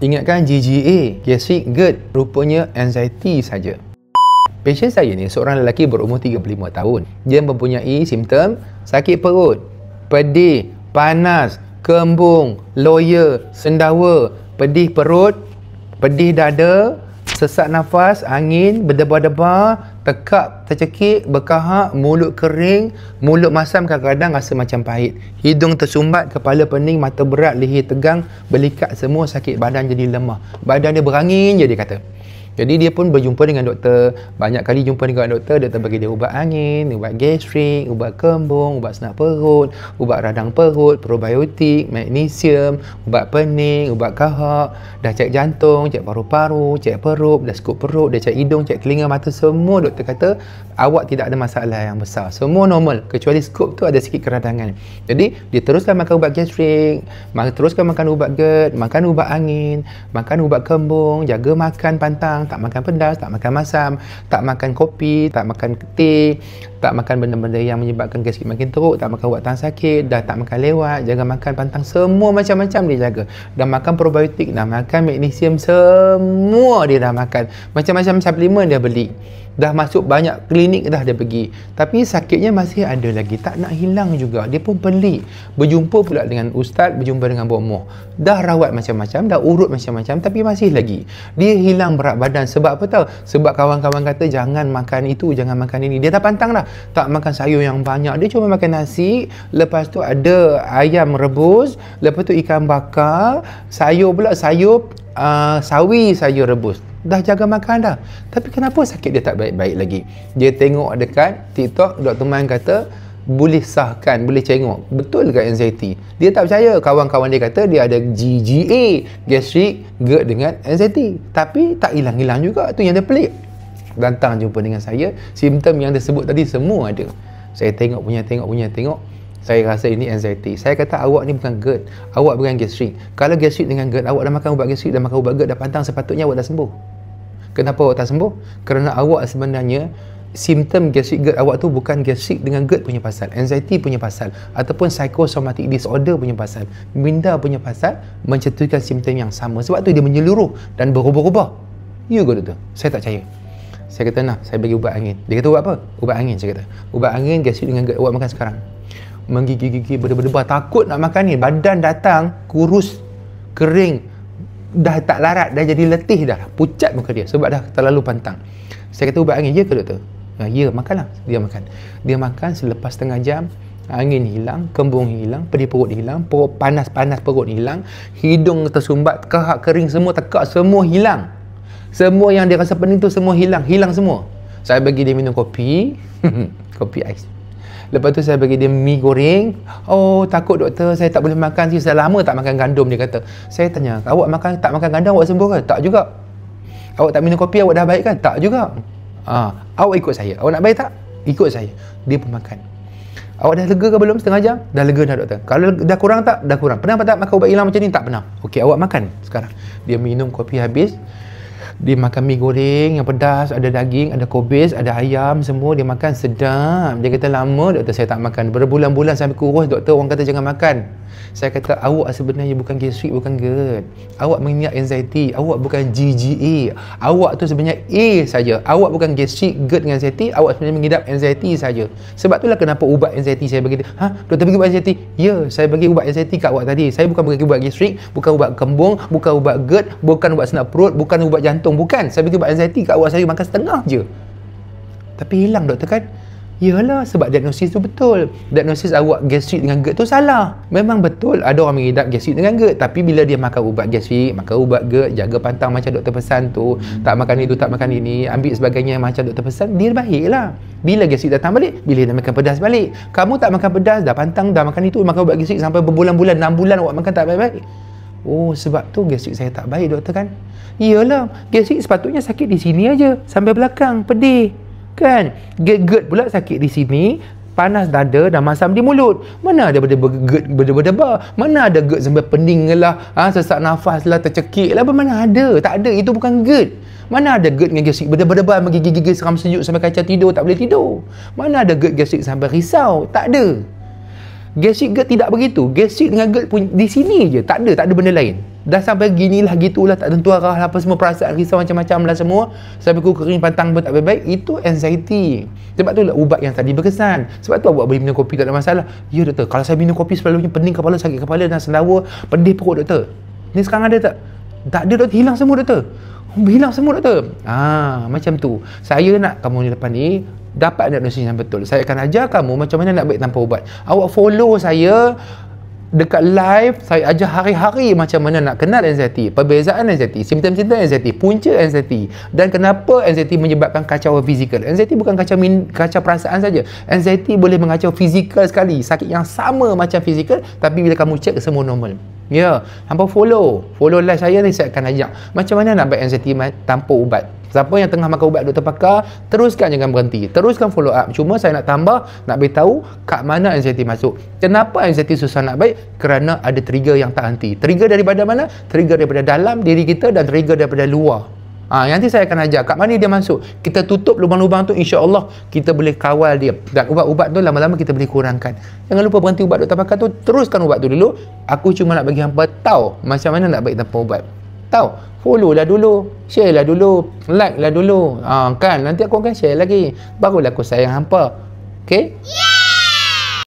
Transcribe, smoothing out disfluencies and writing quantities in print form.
Ingatkan GGA, gastric GERD, rupanya anxiety saja. Pasien saya ni seorang lelaki berumur 35 tahun. Dia mempunyai simptom sakit perut, pedih, panas, kembung, loya, sendawa, pedih perut, pedih dada, sesak nafas, angin, berdebar-debar, tekak, tercekik, berkahak, mulut kering, mulut masam, kadang-kadang rasa macam pahit, hidung tersumbat, kepala pening, mata berat, leher tegang, belikat, semua sakit, badan jadi lemah, badan dia berangin je dia kata. Jadi dia pun berjumpa dengan doktor, banyak kali jumpa dengan doktor bagi dia ubat angin, ubat gastrik, ubat kembung, ubat senak perut, ubat radang perut, probiotik, magnesium, ubat pening, ubat kahak, dah cek jantung, cek paru-paru, cek perut, dah skop perut, dah cek hidung, cek telinga, mata, semua doktor kata awak tidak ada masalah yang besar, semua normal, kecuali skop tu ada sikit keradangan. Jadi dia teruskan makan ubat gastrik, teruskan makan ubat GERD, makan ubat angin, makan ubat kembung, jaga makan pantang, tak makan pedas, tak makan masam, tak makan kopi, tak makan teh, tak makan benda-benda yang menyebabkan gastrik makin teruk, tak makan ubat tahan sakit, dah tak makan lewat, jaga makan pantang, semua macam-macam dia jaga. Dah makan probiotik, dah makan magnesium, semua dia dah makan. Macam-macam suplemen dia beli. Dah masuk banyak klinik dah dia pergi. Tapi sakitnya masih ada lagi, tak nak hilang juga. Dia pun pelik. Berjumpa pula dengan ustaz, berjumpa dengan bomoh. Dah rawat macam-macam, dah urut macam-macam, tapi masih lagi. Dia hilang berat badan. Sebab apa tahu? Sebab kawan-kawan kata jangan makan itu, jangan makan ini. Dia dah pantang dah. Tak makan sayur yang banyak. Dia cuma makan nasi, lepas tu ada ayam rebus, lepas tu ikan bakar, sayur pula, sawi sayur rebus. Dah jaga makan dah. Tapi kenapa sakit dia tak baik-baik lagi? Dia tengok dekat TikTok, Dr. Man kata boleh sahkan, boleh tengok. Betul ke anxiety? Dia tak percaya. Kawan-kawan dia kata dia ada GGA, gastric GERD dengan anxiety. Tapi tak hilang-hilang juga. Tu yang dia pelik. Datang jumpa dengan saya, simptom yang dia sebut tadi semua ada. Saya tengok. Saya rasa ini anxiety. Saya kata awak ni bukan GERD, awak bukan gastric. Kalau gastric dengan GERD, awak dah makan ubat gastric, dah makan ubat GERD, dah pantang, sepatutnya awak dah sembuh. Kenapa awak tak sembuh? Kerana awak sebenarnya simptom gastric GERD awak tu bukan gastric dengan GERD punya pasal, anxiety punya pasal, ataupun psychosomatic disorder punya pasal, minda punya pasal, mencetuskan simptom yang sama. Sebab tu dia menyeluruh dan berubah-ubah. Ya ke doktor? Saya tak percaya. Saya kata nah, saya bagi ubat angin. Dia kata ubat apa? Ubat angin. Saya kata ubat angin gastric dengan GERD awak makan sekarang. Menggigil-gigil, berdebar-debar, takut nak makan ni, badan datang kurus, kering, dah tak larat, dah jadi letih dah, pucat muka dia sebab dah terlalu pantang. Saya kata ubat angin, ya ke doktor? Ya, makanlah. Dia makan selepas setengah jam, angin hilang, kembung hilang, pedih perut hilang, panas perut hilang, hidung tersumbat, kahak, kering, semua tekak, semua hilang. Semua yang dia rasa pening tu semua hilang semua. Saya bagi dia minum kopi kopi ais. Lepas tu saya bagi dia mi goreng. Oh, takut doktor, saya tak boleh makan sih, saya lama tak makan gandum, dia kata. Saya tanya, awak tak makan gandum awak sembuh ke? Tak juga. Awak tak minum kopi awak dah baik kan? Tak juga. Awak ikut saya. Awak nak baik tak? Ikut saya. Dia pun makan. Awak dah lega ke belum? Setengah jam? Dah lega dah doktor. Kalau dah kurang tak? Dah kurang. Pernah tak makan ubat hilang macam ni? Tak pernah. Okey, awak makan sekarang. Dia minum kopi habis. Dia makan mi goreng yang pedas, ada daging, ada kobis, ada ayam, semua dia makan sedap. Dia kata lama doktor saya tak makan, berbulan-bulan sampai kurus doktor, orang kata jangan makan. Saya kata awak sebenarnya bukan gastric, bukan GERD. Awak mengidap anxiety, awak bukan GGA. Awak tu sebenarnya A saja. Awak bukan gastric, GERD dengan anxiety, awak sebenarnya mengidap anxiety saja. Sebab itulah kenapa ubat anxiety saya bagi dia. Doktor bagi ubat anxiety? Ya, saya bagi ubat anxiety kat awak tadi. Saya bukan bagi ubat gastric, bukan ubat kembung, bukan ubat GERD, bukan ubat senak perut, bukan ubat jantung, bukan. Saya bagi ubat anxiety kat awak, saya makan setengah je. Tapi hilang doktor kan? Yalah, sebab diagnosis tu betul. Diagnosis awak gastric dengan GERD tu salah. Memang betul ada orang mengidap gastric dengan GERD, tapi bila dia makan ubat gastric, makan ubat GERD, jaga pantang macam doktor pesan tu, tak makan itu, tak makan ini, ambil sebagainya macam doktor pesan, dia baiklah. Bila gastric datang balik, bila dia makan pedas balik. Kamu tak makan pedas, dah pantang, dah makan itu, makan ubat gastric sampai berbulan-bulan, 6 bulan awak makan tak baik-baik. Oh, sebab tu gastric saya tak baik doktor kan? Iyalah, gastric sepatutnya sakit di sini aja, sampai belakang, pedih. Kan? GERD pula sakit di sini, panas dada dan masam di mulut. Mana ada GERD berdebar? Mana ada GERD sampai pening lah, sesak nafas lah, tercekik lah, mana ada? Tak ada, itu bukan GERD. Mana ada GERD dengan gastric berdebar-debar, menggigil-gigil, seram sejuk sampai kacau tidur, tak boleh tidur. Mana ada GERD gastric sampai risau? Tak ada. Gastric GERD tidak begitu. Gastric dengan GERD pun di sini je, tak ada benda lain. Dah sampai ginilah gitulah, tak tentu arah apa semua, perasaan risau macam-macam lah semua, sampai ku kering pantang tak baik-baik, itu anxiety. Sebab tu lah ubat yang tadi berkesan. Sebab tu awak boleh minum kopi tak ada masalah. Ya doktor, kalau saya minum kopi selalunya pening kepala, sakit kepala dan sendawa, pedih perut doktor. Ni sekarang ada tak? Tak ada doktor, hilang semua doktor. Hilang semua doktor. Macam tu. Saya nak kamu ni depan ni dapat diagnosis yang betul. Saya akan ajar kamu macam mana nak baik tanpa ubat. Awak follow saya dekat live, saya ajar hari-hari macam mana nak kenal anxiety, perbezaan anxiety, simptom-simptom anxiety, punca anxiety, dan kenapa anxiety menyebabkan kacauan fizikal. Anxiety bukan kacau perasaan saja. Anxiety boleh mengacau fizikal sekali, sakit yang sama macam fizikal, tapi bila kamu cek semua normal. Ya, hampa follow live saya ni, saya akan ajak macam mana nak baik anxiety tanpa ubat. Siapa yang tengah makan ubat doktor pakar, teruskan, jangan berhenti, teruskan follow up. Cuma saya nak tambah, nak beritahu kat mana anxiety masuk. Kenapa anxiety susah nak baik? Kerana ada trigger yang tak henti. Trigger daripada mana? Trigger daripada dalam diri kita dan trigger daripada luar. Nanti saya akan ajar kat mana dia masuk. Kita tutup lubang-lubang tu, insya-Allah kita boleh kawal dia. Dan ubat-ubat tu lama-lama kita boleh kurangkan. Jangan lupa berhenti ubat doktor pakar tu, teruskan ubat tu dulu. Aku cuma nak bagi hampa tahu macam mana nak baik tanpa ubat. Tahu, follow lah dulu, share lah dulu, like lah dulu. Kan nanti aku akan share lagi. Barulah aku sayang hampa. Okey?